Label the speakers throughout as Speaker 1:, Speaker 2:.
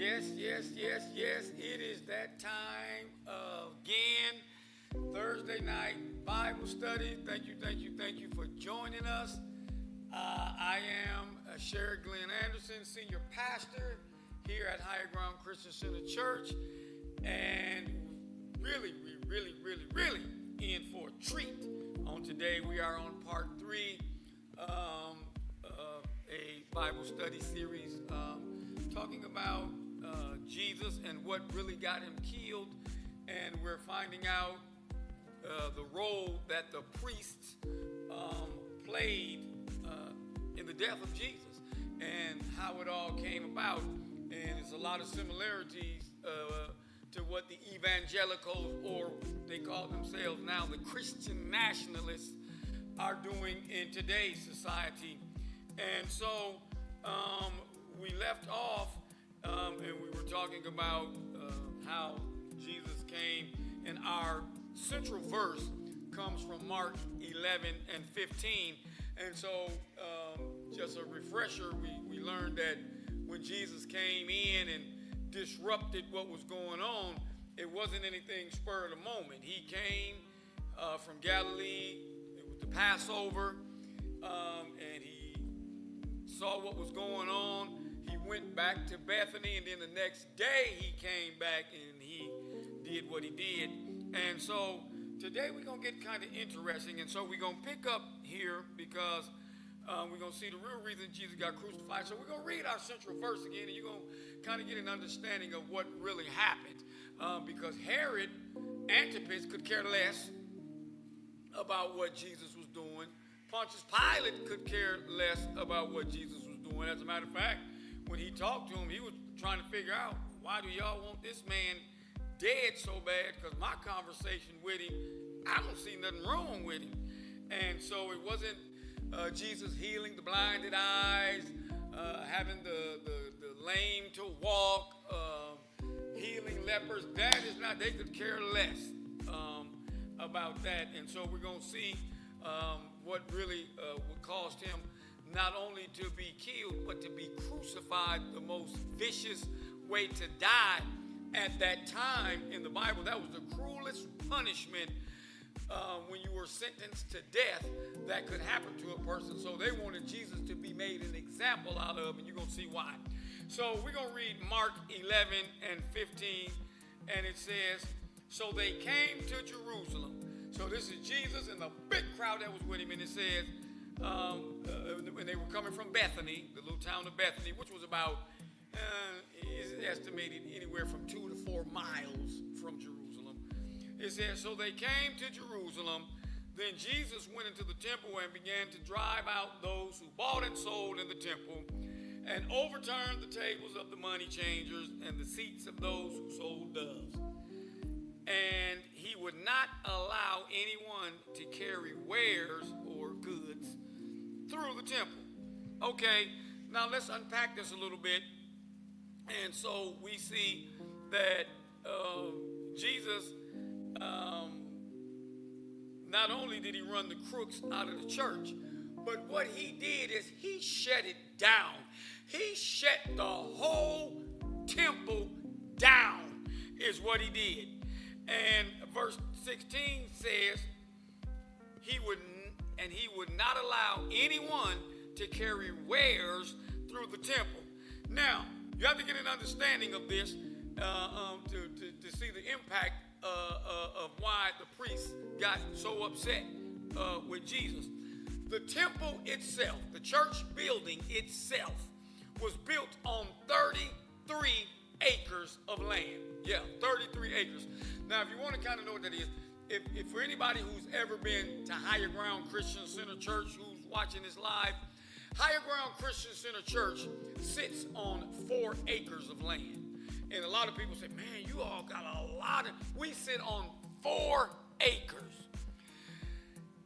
Speaker 1: Yes. It is that time again. Thursday night Bible study. Thank you for joining us. I am Sherry Glenn Anderson, senior pastor here at Higher Ground Christian Center Church, and really in for a treat. On today, we are on part 3 of a Bible study series talking about Jesus and what really got him killed, and we're finding out the role that the priests played in the death of Jesus and how it all came about. And it's a lot of similarities to what the evangelicals, or they call themselves now the Christian nationalists, are doing in today's society. And so we left off and we were talking about how Jesus came, and our central verse comes from Mark 11 and 15. And so just a refresher, we learned that when Jesus came in and disrupted what was going on, it wasn't anything spur of the moment. He came from Galilee with the Passover, and he saw what was going on. He went back to Bethany, and then the next day he came back and he did what he did. And so today we're going to get kind of interesting, and so we're going to pick up here because we're going to see the real reason Jesus got crucified. So we're going to read our central verse again, and you're going to kind of get an understanding of what really happened, because Herod Antipas could care less about what Jesus was doing. Pontius Pilate could care less about what Jesus was doing. As a matter of fact, when he talked to him, he was trying to figure out, why do y'all want this man dead so bad? Because my conversation with him, I don't see nothing wrong with him. And so it wasn't Jesus healing the blinded eyes, having the lame to walk, healing lepers. That is not, they could care less about that. And so we're going to see what really what caused him not only to be killed, but to be crucified, the most vicious way to die at that time in the Bible. That was the cruelest punishment when you were sentenced to death that could happen to a person. So they wanted Jesus to be made an example out of, and you're going to see why. So we're going to read Mark 11 and 15, and it says, so they came to Jerusalem. So this is Jesus and the big crowd that was with him, and it says, when they were coming from Bethany, the little town of Bethany, which was about, is estimated anywhere from 2 to 4 miles from Jerusalem. It says, so they came to Jerusalem. Then Jesus went into the temple and began to drive out those who bought and sold in the temple, and overturned the tables of the money changers and the seats of those who sold doves. And he would not allow anyone to carry wares or goods through the temple. Okay, now let's unpack this a little bit. And so we see that Jesus, not only did he run the crooks out of the church, but what he did is he shut it down. He shut the whole temple down, is what he did. And verse 16 says, he would not allow anyone to carry wares through the temple. Now, you have to get an understanding of this to see the impact of why the priests got so upset with Jesus. The temple itself, the church building itself, was built on 33 acres of land. Yeah, 33 acres. Now, if you want to kind of know what that is, if for anybody who's ever been to Higher Ground Christian Center Church, who's watching this live, Higher Ground Christian Center Church sits on 4 acres of land. And a lot of people say, man, you all got a lot of, we sit on 4 acres.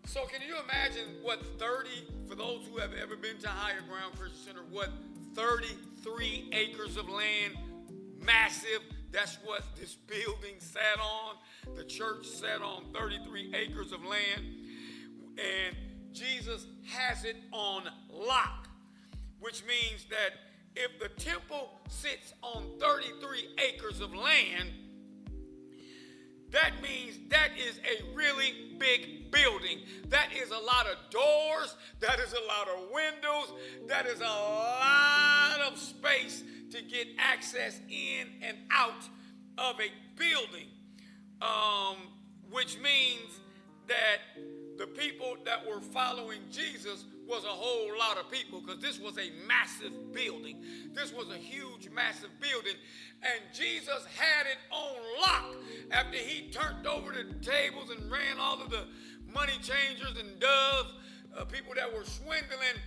Speaker 1: So can you imagine what 30, for those who have ever been to Higher Ground Christian Center, what 33 acres of land, massive, that's what this building sat on. The church sat on 33 acres of land. And Jesus has it on lock, which means that if the temple sits on 33 acres of land, that means that is a really big building. That is a lot of doors. That is a lot of windows. That is a lot of space to get access in and out of a building, which means that the people that were following Jesus was a whole lot of people, because this was a massive building. This was a huge, massive building. And Jesus had it on lock after he turned over the tables and ran all of the money changers and doves, people that were swindling.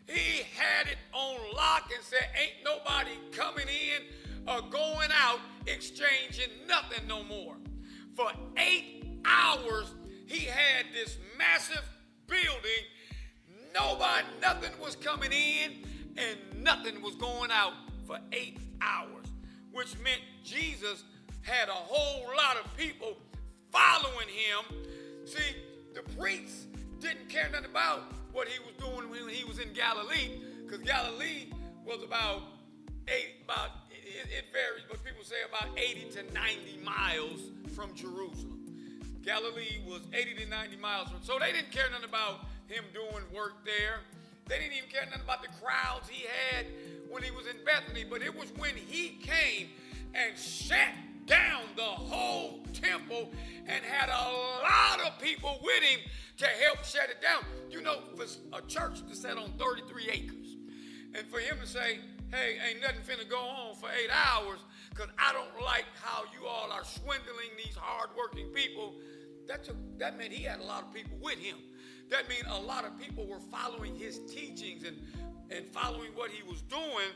Speaker 1: He had it on lock and said, ain't nobody coming in or going out exchanging nothing no more. For 8 hours, he had this massive building. Nothing was coming in and nothing was going out for 8 hours, which meant Jesus had a whole lot of people following him. See, the priests didn't care nothing about what he was doing when he was in Galilee, because Galilee was it varies, but people say about 80 to 90 miles from Jerusalem. Galilee was 80 to 90 miles from, so they didn't care nothing about him doing work there. They didn't even care nothing about the crowds he had when he was in Bethany, but it was when he came and shut down the whole temple and had a lot of people with him to help shut it down. You know, for a church to sit on 33 acres and for him to say, hey, ain't nothing finna go on for 8 hours because I don't like how you all are swindling these hardworking people. That meant he had a lot of people with him. That means a lot of people were following his teachings and following what he was doing.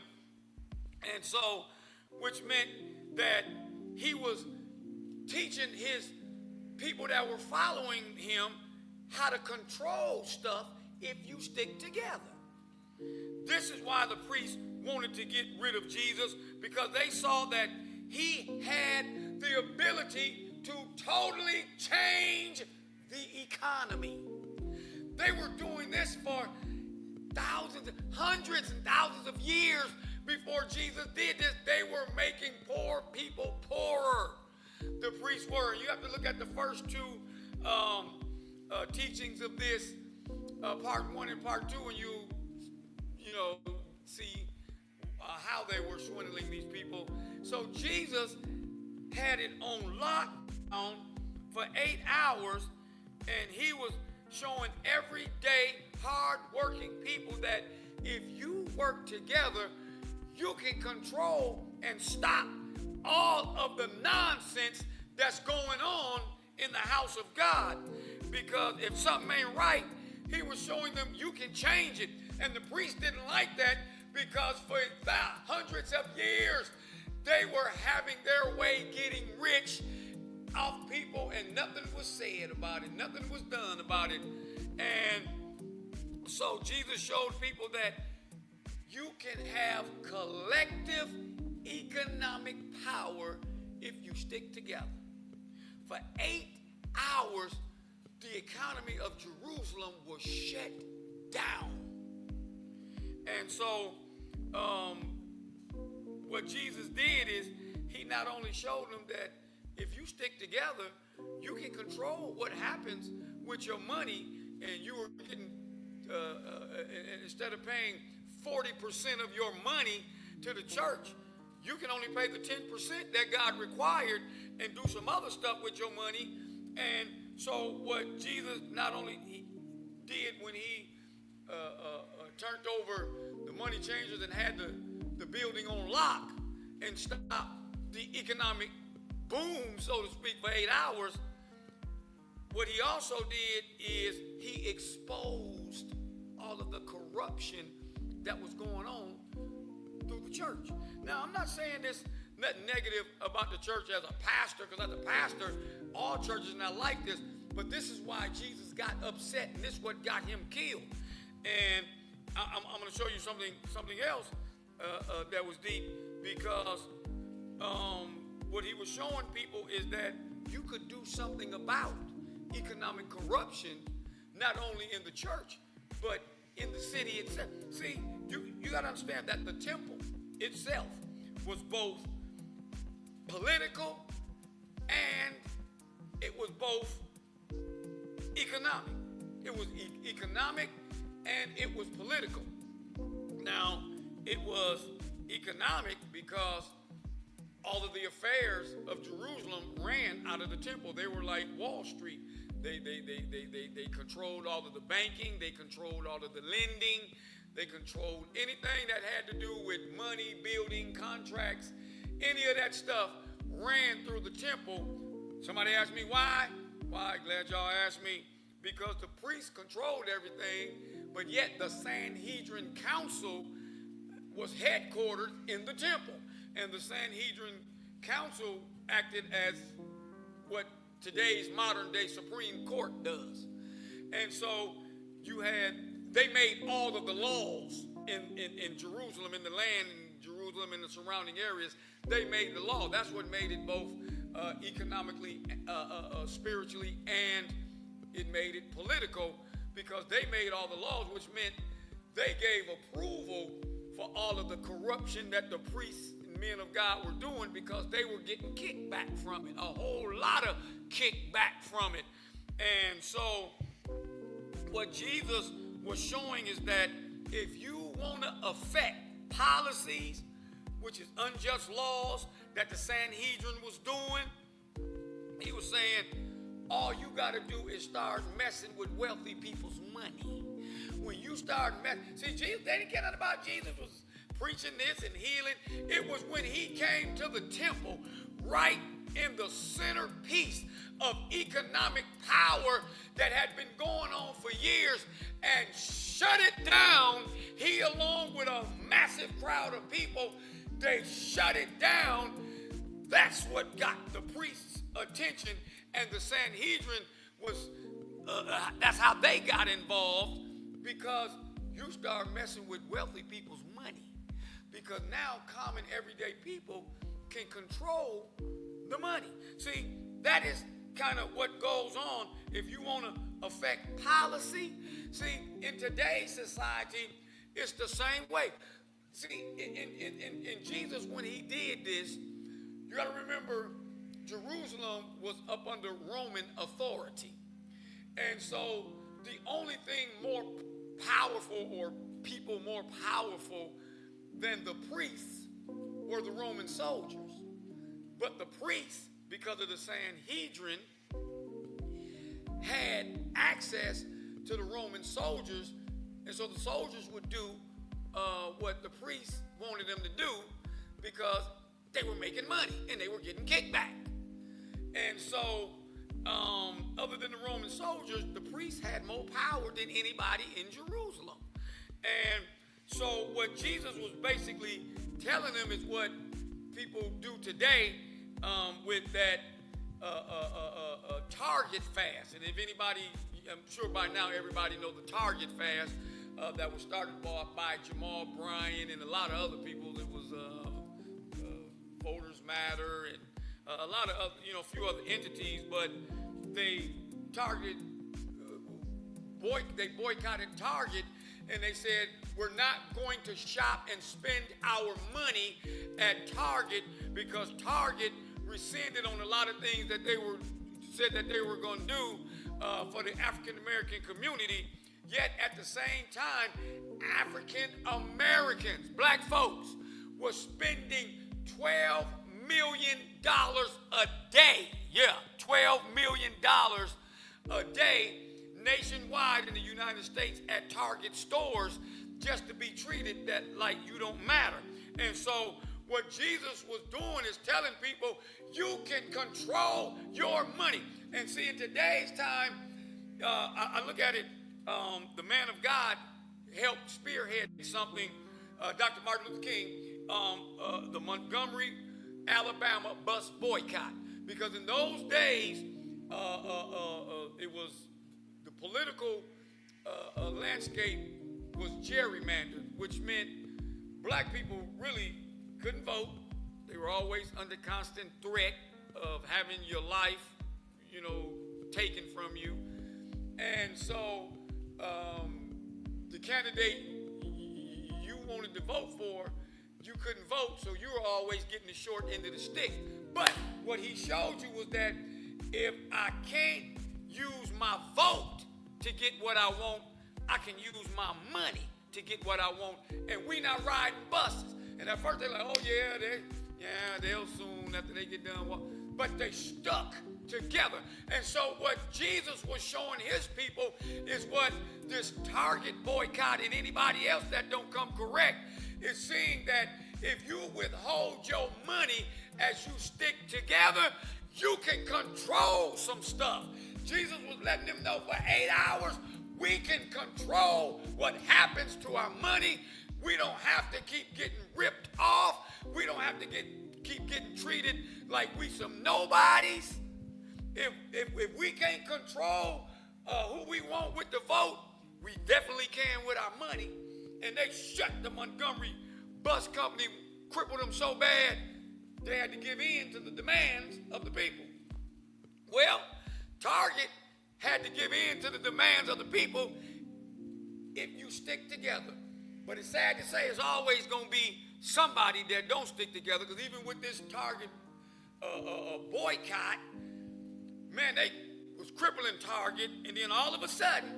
Speaker 1: And so, which meant that he was teaching his people that were following him how to control stuff if you stick together. This is why the priests wanted to get rid of Jesus, because they saw that he had the ability to totally change the economy. They were doing this for thousands, hundreds and thousands of years before Jesus did this. They were making poor people poorer. The priests were. You have to look at the first two teachings of this, part 1 and part 2, and you see how they were swindling these people. So Jesus had it on lockdown for 8 hours, and he was showing everyday hard-working people that if you work together, you can control and stop all of the nonsense that's going on in the house of God. Because if something ain't right, he was showing them you can change it. And the priests didn't like that, because for hundreds of years, they were having their way getting rich off people, and nothing was said about it. Nothing was done about it. And so Jesus showed people that you can have collective economic power if you stick together. For 8 hours, the economy of Jerusalem was shut down. And so what Jesus did is he not only showed them that if you stick together, you can control what happens with your money, and you were getting, instead of paying 40% of your money to the church, you can only pay the 10% that God required and do some other stuff with your money. And so what Jesus not only did when he turned over the money changers and had the building on lock and stopped the economic boom, so to speak, for 8 hours, what he also did is he exposed all of the corruption that was going on through the church. Now, I'm not saying this nothing negative about the church as a pastor, because as a pastor, all churches are not like this, but this is why Jesus got upset, and this is what got him killed. And I'm going to show you something else that was deep, because what he was showing people is that you could do something about economic corruption, not only in the church, but in the city itself. See, you got to understand that the temple itself was both political and it was both economic. It was economic and it was political. Now, it was economic because all of the affairs of Jerusalem ran out of the temple. They were like Wall Street. They controlled all of the banking. They controlled all of the lending. They controlled anything that had to do with money, building, contracts. Any of that stuff ran through the temple. Somebody asked me why. Why? Glad y'all asked me. Because the priests controlled everything, but yet the Sanhedrin Council was headquartered in the temple. And the Sanhedrin Council acted as what today's modern day Supreme Court does. And so they made all of the laws in Jerusalem, in the land in Jerusalem and the surrounding areas. They made the law. That's what made it both economically, spiritually, and it made it political, because they made all the laws, which meant they gave approval for all of the corruption that the priests and men of God were doing, because they were getting kickback from it, a whole lot of kickback from it. And so what Jesus was showing is that if you want to affect policies, which is unjust laws that the Sanhedrin was doing, he was saying, all you got to do is start messing with wealthy people's money. When you start messing, see, Jesus, they didn't care nothing about Jesus was preaching this and healing. It was when he came to the temple, right in the centerpiece of economic power that had been going on for years, and shut it down. He, along with a massive crowd of people, they shut it down. That's what got the priests' attention. And the Sanhedrin was, that's how they got involved, because you start messing with wealthy people's money. Because now common everyday people can control the money. See, that is kind of what goes on if you want to affect policy. See, in today's society, it's the same way. See, in Jesus, when he did this, you got to remember, Jerusalem was up under Roman authority. And so the only thing more powerful, or people more powerful than the priests, were the Roman soldiers. But the priests, because of the Sanhedrin, had access to the Roman soldiers. And so the soldiers would do what the priests wanted them to do, because they were making money and they were getting kickback. And so, other than the Roman soldiers, the priests had more power than anybody in Jerusalem. And so what Jesus was basically telling them is what people do today with that Target fast. And if anybody, I'm sure by now everybody knows the Target fast that was started by Jamal Bryant and a lot of other people. It was Voters Matter and a lot of other, a few other entities, but they boycotted Target, and they said, we're not going to shop and spend our money at Target, because Target rescinded on a lot of things that they said that they were going to do for the African American community. Yet at the same time, African Americans, black folks, were spending $12 million a day. Yeah, $12 million a day nationwide in the United States at Target stores, just to be treated that like you don't matter. And so what Jesus was doing is telling people, you can control your money. And see, in today's time, I look at it, the man of God helped spearhead something, Dr. Martin Luther King, the Montgomery, Alabama bus boycott. Because in those days, it was the political landscape was gerrymandered, which meant black people really couldn't vote. They were always under constant threat of having your life, taken from you. And so the candidate you wanted to vote for, you couldn't vote, so you were always getting the short end of the stick. But what he showed you was that if I can't use my vote to get what I want, I can use my money to get what I want. And we not riding buses. And at first they're like, oh yeah, they'll soon after they get done. But they stuck together. And so what Jesus was showing his people is what this Target boycott and anybody else that don't come correct is seeing, that if you withhold your money as you stick together, you can control some stuff. Jesus was letting them know for 8 hours, we can control what happens to our money. We don't have to keep getting ripped off. We don't have to keep getting treated like we some nobodies. If we can't control who we want with the vote, we definitely can with our money. And they shut the Montgomery bus company, crippled them so bad, they had to give in to the demands of the people. Well, Target had to give in to the demands of the people if you stick together. But it's sad to say it's always going to be somebody that don't stick together, because even with this Target boycott, man, they was crippling Target, and then all of a sudden,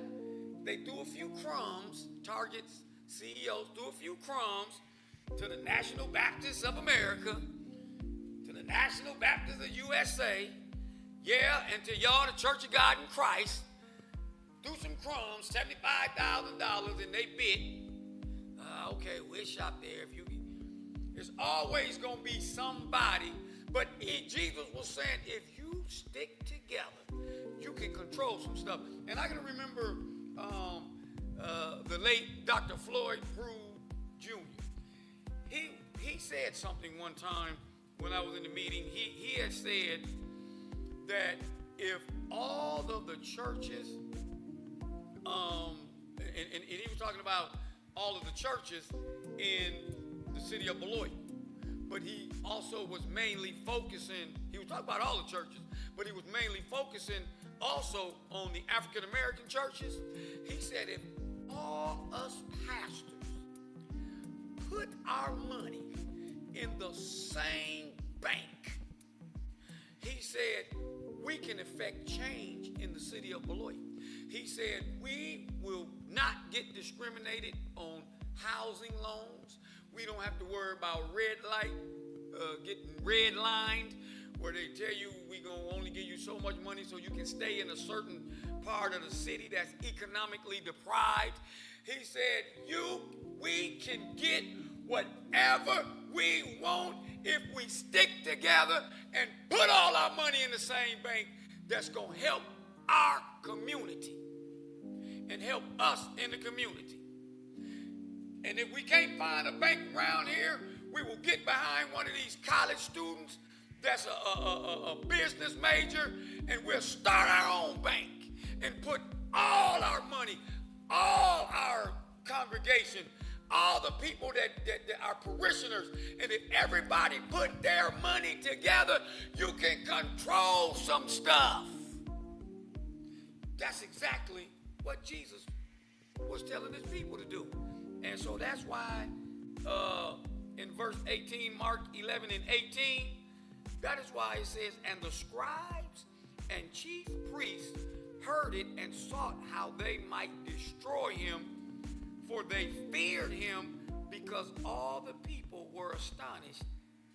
Speaker 1: they threw a few crumbs, Target's CEOs threw a few crumbs to the National Baptists of America, to the National Baptists of USA, yeah, and to y'all, the Church of God in Christ, threw some crumbs, $75,000, and they bid. Okay, we'll shop there if you. There's always going to be somebody, but Jesus was saying, if you stick together, you can control some stuff. And I can remember the late Dr. Floyd Prue Jr. He said something one time when I was in the meeting. He had said that if all of the churches, and he was talking about all of the churches in the city of Beloit, but he also was mainly focusing, he was talking about all the churches, but he was mainly focusing also on the African American churches. He said if all us pastors put our money in the same bank, he said we can effect change in the city of Beloit. He said we will not get discriminated on housing loans. We don't have to worry about red light, getting redlined, where they tell you we gonna only give you so much money so you can stay in a certain part of the city that's economically deprived. He said we can get whatever we want if we stick together and put all our money in the same bank that's gonna help our community and help us in the community. And if we can't find a bank around here, we will get behind one of these college students that's a business major, and we'll start our own bank and put all our money, all our congregation, all the people that are parishioners, and if everybody put their money together, you can control some stuff. That's exactly what Jesus was telling his people to do. And so that's why in verse 18, Mark 11 and 18, that is why it says, and the scribes and chief priests heard it and sought how they might destroy him, for they feared him, because all the people were astonished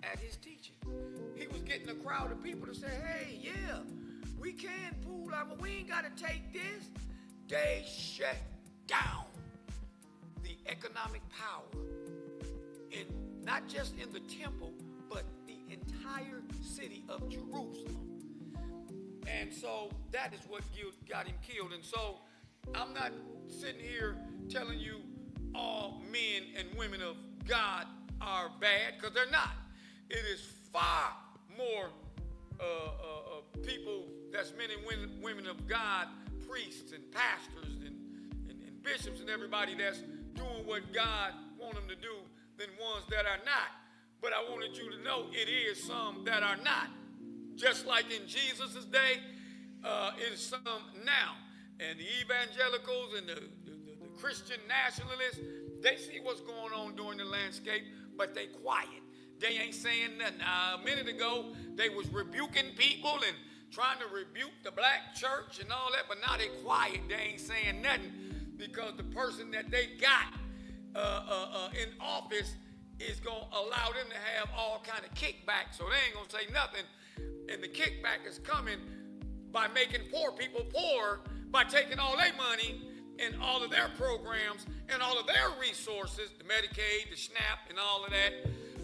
Speaker 1: at his teaching. He was getting a crowd of people to say, hey, yeah, we can pool out, but we ain't got to take this. They shut down the economic power, in not just in the temple, but the entire city of Jerusalem. And so that is what got him killed. And so I'm not sitting here telling you all men and women of God are bad, because they're not. It is far more people that's men and women of God, priests and pastors and bishops and everybody that's doing what God wants them to do than ones that are not. But I wanted you to know it is some that are not. Just like in Jesus' day, it is some now. And the evangelicals and the Christian nationalists, they see what's going on during the landscape, but they quiet. They ain't saying nothing. A minute ago, they was rebuking people and trying to rebuke the black church and all that, but now they quiet. They ain't saying nothing because the person that they got in office is going to allow them to have all kind of kickback. So they ain't going to say nothing. And the kickback is coming by making poor people poor, by taking all their money and all of their programs and all of their resources, the Medicaid, the SNAP, and all of that.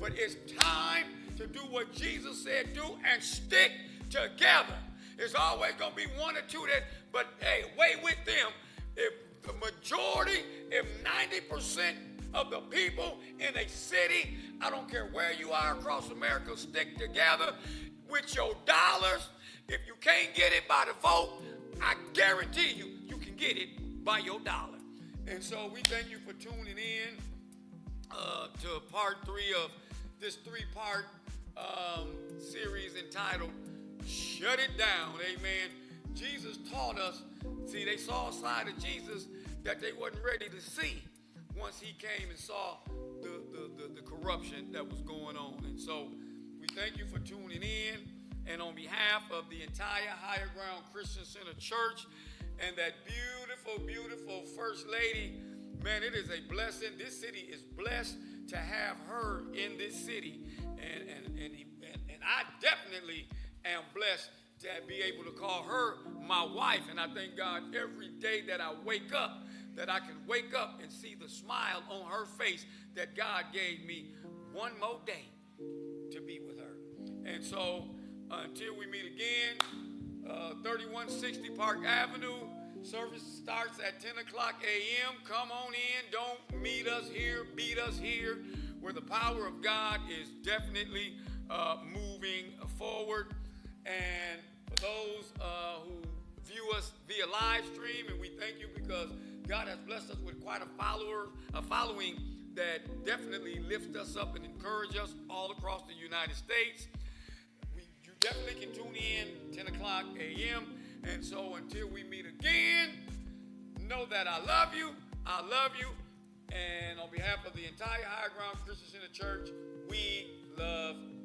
Speaker 1: But it's time to do what Jesus said do and stick together. There's always going to be one or two that, but hey, away with them. If the majority, if 90% of the people in a city, I don't care where you are across America, stick together with your dollars. If you can't get it by the vote, I guarantee you, you can get it by your dollar. And so we thank you for tuning in to part 3 of this 3-part series entitled Shut It Down. Amen. Jesus taught us, see, they saw a side of Jesus that they wasn't ready to see once he came and saw the corruption that was going on. And so we thank you for tuning in. And on behalf of the entire Higher Ground Christian Center Church and that beautiful, beautiful First Lady, man, it is a blessing. This city is blessed to have her in this city. And I definitely am blessed to be able to call her my wife. And I thank God every day that I wake up, that I can wake up and see the smile on her face that God gave me one more day to be with her. And so until we meet again, 3160 Park Avenue, service starts at 10 o'clock a.m. Come on in. Don't meet us here, beat us here, where the power of God is definitely moving forward. And for those who view us via live stream, and we thank you because God has blessed us with quite a following that definitely lifts us up and encourage us all across the United States. You definitely can tune in 10 o'clock a.m. And so until we meet again, know that I love you. And on behalf of the entire Higher Ground Christian Center Church, we love you.